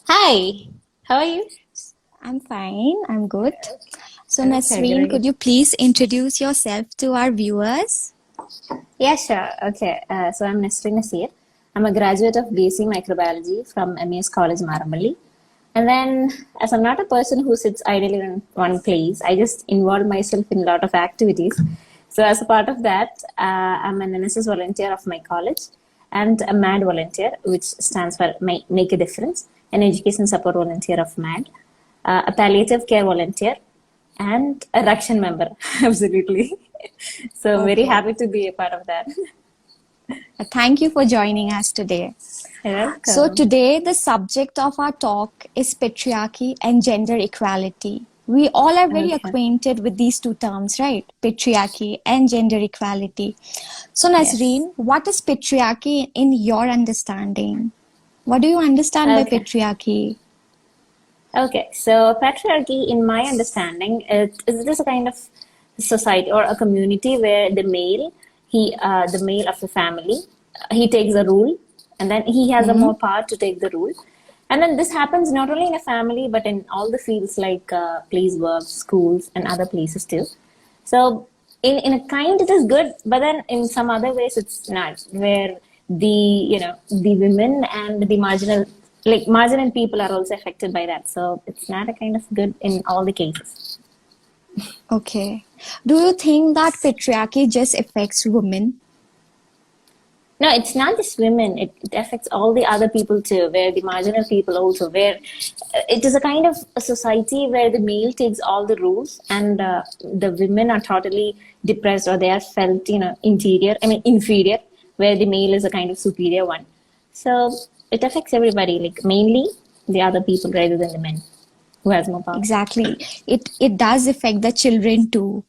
Hi, how are you? I'm fine. I'm good. So, Okay, Nasreen, could great. you please introduce yourself to our viewers? Yeah, sure. Okay, so I'm Nasreen Naseer. I'm a graduate of BSc Microbiology from MES College, Maramali. And then, as I'm not a person who sits idly in one place, I just involve myself in a lot of activities. So, as a part of that, I'm an NSS volunteer of my college and a MAD volunteer, which stands for Make a Difference, an education support volunteer of MAD, a palliative care volunteer, and a Rakshin member. Absolutely. So, very Okay. happy to be a part of that. Thank you for joining us today. You're So, welcome. today the subject of our talk is patriarchy and gender equality. We all are very Okay. acquainted with these two terms, right? Patriarchy and gender equality. So, Yes. Nasreen, what is patriarchy in your understanding? What do you understand by Okay. patriarchy? Okay. So patriarchy, in my understanding, it is a kind of society or a community where the male of the family, he takes a rule, and then he has a Hmm? more power to take the rule. And then this happens not only in a family but in all the fields like police work, schools, and other places too. So in a kind it is good, but then in some other ways it's not. Where the women and the marginal people are also affected by that. So it's not a kind of good in all the cases. Okay. Do you think that patriarchy just affects women? No, it's not just women. It affects all the other people too, where the marginal people also, where it is a kind of a society where the male takes all the rules and the women are totally depressed or they are felt, inferior, where the male is a kind of superior one. So it affects everybody, like mainly the other people rather than the men who has more power. Exactly. It does affect the children too,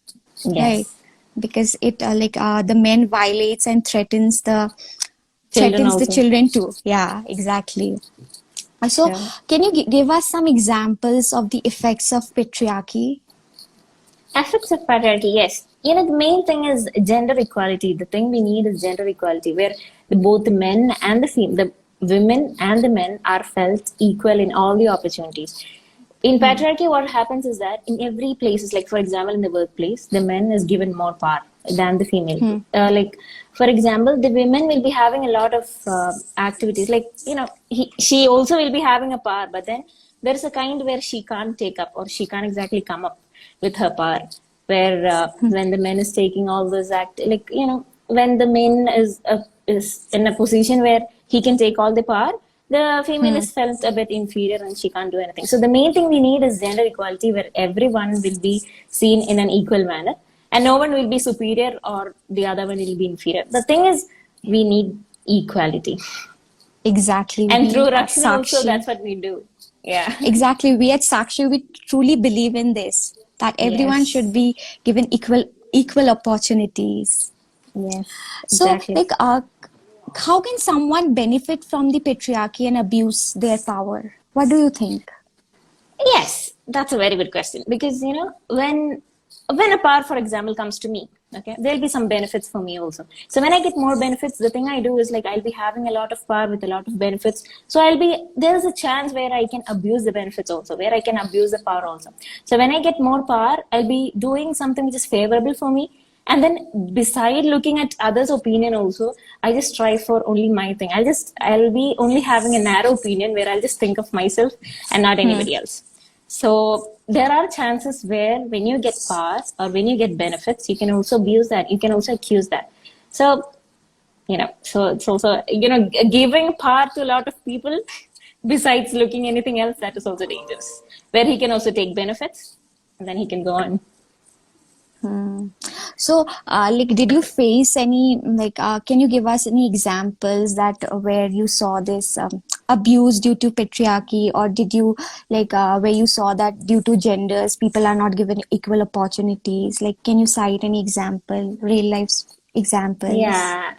right? Yes. Because it the men violates and Children threatens the also. children too. Yeah, exactly. So, Sure. can you give us some examples of the effects of patriarchy? Effects of patriarchy, yes. The main thing is gender equality. The thing we need is gender equality, where both the men and the women and the men are felt equal in all the opportunities. In Hmm. patriarchy, what happens is that in every place, like for example, in the workplace, the man is given more power than the female. Hmm. For example, the women will be having a lot of activities. She also will be having a power, but then there's a kind where she can't take up or she can't exactly come up with her power. Where when the man is taking all those when the man is in a position where he can take all the power, the female Hmm. is felt a bit inferior and she can't do anything. So the main thing we need is gender equality, where everyone will be seen in an equal manner, and no one will be superior or the other one will be inferior. The thing is, we need equality, Exactly. and through We at Rakshin also, Sakshi, that's what we do. Yeah. exactly. We at Sakshi, we truly believe in this, that everyone should Yes. be given equal opportunities. Yes. So, Exactly. how can someone benefit from the patriarchy and abuse their power? What do you think? Yes, that's a very good question, because when a power, for example, comes to me, okay, there'll be some benefits for me also. So when I get more benefits, the thing I do is like I'll be having a lot of power with a lot of benefits. So there's a chance where I can abuse the benefits also, where I can abuse the power also. So when I get more power, I'll be doing something which is favorable for me, and then beside looking at others opinion also, I just try for only my thing. I'll be only having a narrow opinion where I'll just think of myself and not Hmm. anybody else. So there are chances where when you get power or when you get benefits, you can also abuse that, you can also accuse that. So it's also giving power to a lot of people besides looking anything else, that is also dangerous, where he can also take benefits and then he can go on. So, did you face any, can you give us any examples that where you saw this abuse due to patriarchy, or did you, where you saw that due to genders, people are not given equal opportunities? Like, can you cite any example, real life examples? Yeah.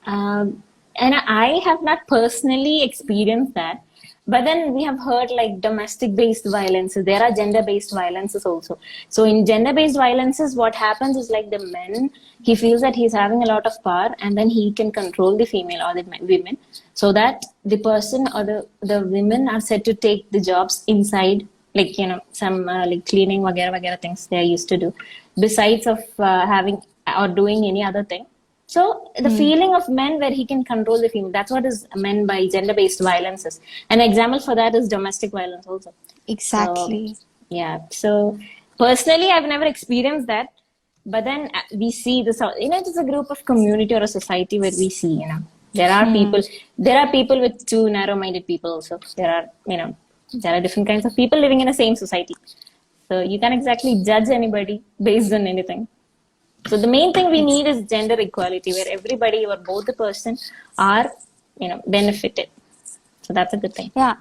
And I have not personally experienced that. But then we have heard like domestic based violences. There are gender based violences also. So in gender based violences, what happens is like the men, he feels that he's having a lot of power and then he can control the female or the women. so that the person or the women are said to take the jobs inside, like some like cleaning वगैरह things they are used to do, besides of having or doing any other thing. So the feeling of men where he can control the female, that's what is meant by gender-based violences. An example for that is domestic violence also. So Exactly. yeah, so personally I've never experienced that, but then we see this, it's a group of community or a society where we see, there are people with two narrow-minded people also. There are different kinds of people living in the same society. So you can't exactly judge anybody based on anything. So the main thing we need is gender equality, where everybody or both the person are, benefited. So that's a good thing. Yeah.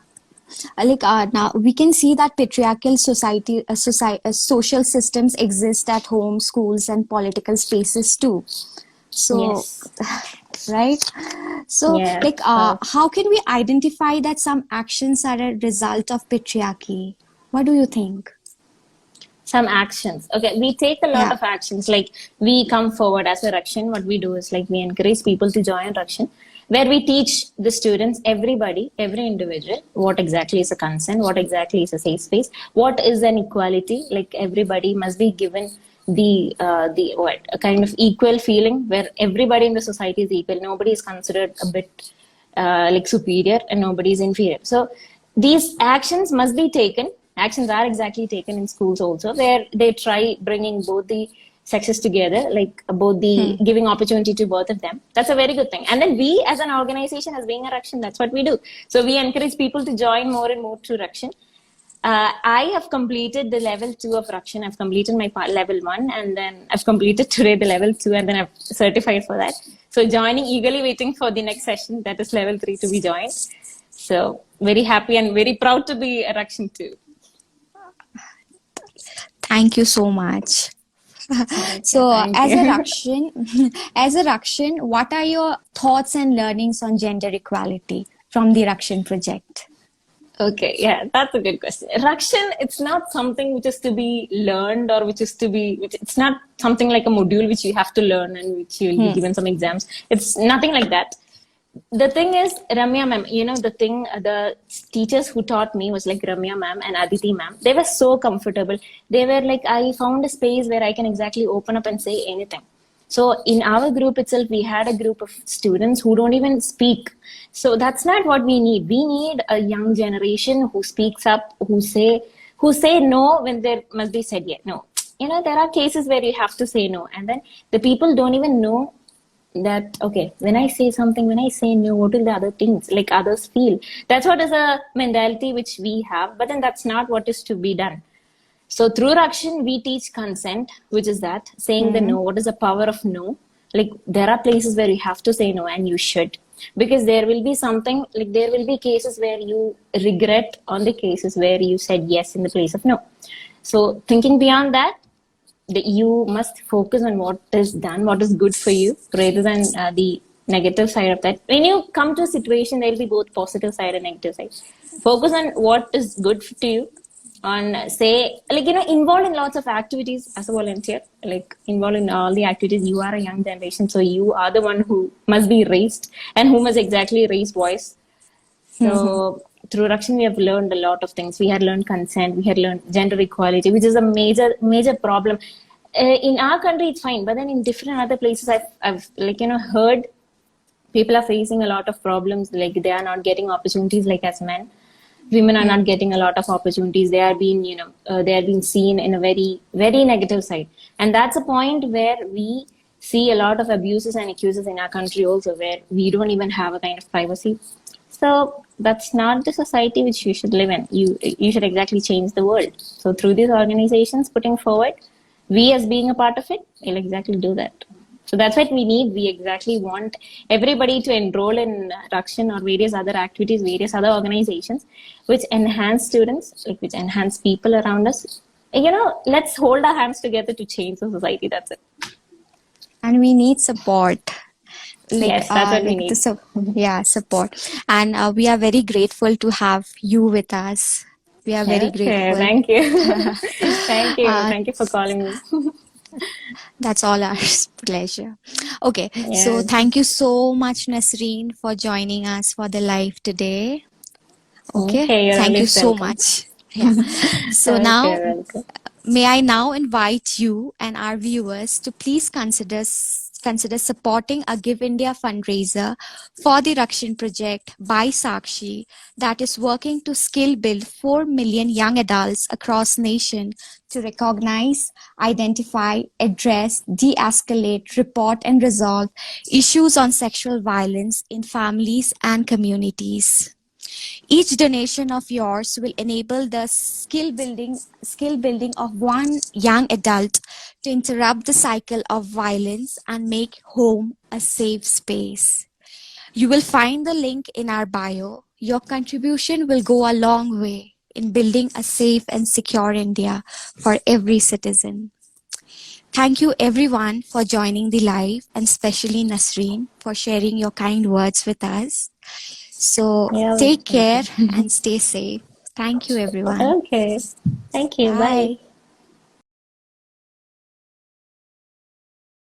Now we can see that patriarchal social systems exist at home, schools, and political spaces too. So, Yes. right? So, Yes. how can we identify that some actions are a result of patriarchy? What do you think? Some actions. Okay, we take a lot Yeah. of actions. Like we come forward as a Rakshin. What we do is like we encourage people to join Rakshin, where we teach the students, everybody, every individual, what exactly is a consent, what exactly is a safe space, what is an equality. Like everybody must be given the what a kind of equal feeling where everybody in the society is equal. Nobody is considered a bit like superior and nobody is inferior. So these actions must be taken. Actions are exactly taken in schools also, where they try bringing both the sexes together, like both the giving opportunity to both of them. That's a very good thing. And then we, as an organization, as being a Rakshin, that's what we do. So we encourage people to join more and more to Rakshin. I have completed the level 2 of Rakshin. I've completed my level 1, and then I've completed today the level 2, and then I've certified for that. So joining, eagerly waiting for the next session, that is level 3 to be joined. So very happy and very proud to be a Rakshin too. Thank you so much. So, Thank as a you. Rakshin, what are your thoughts and learnings on gender equality from the Rakshin Project? Okay, yeah, that's a good question. Rakshin, it's not something which is to be learned or it's not something like a module which you have to learn and which you'll be given some exams. It's nothing like that. The thing is, Ramya ma'am, the teachers who taught me was like Ramya ma'am and Aditi ma'am. They were so comfortable. They were like, I found a space where I can exactly open up and say anything. So in our group itself, we had a group of students who don't even speak. So that's not what we need. We need a young generation who speaks up, who say no when there must be said yet no. There are cases where you have to say no, and then the people don't even know that, okay, when I say something, when I say no, what will the other things like others feel? That's what is a mentality which we have, but then that's not what is to be done. So through Rakshin, we teach consent, which is that saying the no. What is the power of no? Like there are places where you have to say no, and you should, because there will be something like there will be cases where you regret on the cases where you said yes in the place of no. So thinking beyond that, you must focus on what is done, what is good for you, rather than the negative side of that. When you come to a situation, there will be both positive side and negative side. Focus on what is good to you. On say, like involved in lots of activities as a volunteer, like involved in all the activities. You are a young generation, so you are the one who must be raised and who must exactly raise voice. So through Rakshin, we have learned a lot of things. We had learned consent, we had learned gender equality, which is a major problem. In our country, it's fine, but then in different other places, I've heard people are facing a lot of problems. Like they are not getting opportunities like as men. Women are not getting a lot of opportunities. They are being, they are being seen in a very, very negative side. And that's a point where we see a lot of abuses and accuses in our country also, where we don't even have a kind of privacy. So that's not the society which you should live in. You should exactly change the world. So through these organizations putting forward, we as being a part of it, will exactly do that. So that's what we need. We exactly want everybody to enroll in Rakshin or various other activities, various other organizations, which enhance students, like which enhance people around us. Let's hold our hands together to change the society. That's it. And we need support. Yes, that's what we need. Support. And we are very grateful to have you with us. We are very Okay, grateful. thank you. Thank you. Thank you for calling me. That's all our pleasure. Okay, so Yeah. thank you so much, Nasreen, for joining us for the live today. Okay, Okay, you're thank you always so welcome. much. Yeah. So Okay, now, you're welcome. may I now invite you and our viewers to please consider supporting a Give India fundraiser for the Rakshin Project by Sakshi that is working to skill build 4 million young adults across nation to recognize, identify, address, de-escalate, report and resolve issues on sexual violence in families and communities. Each donation of yours will enable the skill building of one young adult to interrupt the cycle of violence and make home a safe space. You will find the link in our bio. Your contribution will go a long way in building a safe and secure India for every citizen. Thank you everyone for joining the live, and especially Nasreen for sharing your kind words with us. So You're take care welcome. and stay safe. Thank you, everyone. Okay. Thank you. Bye. Bye.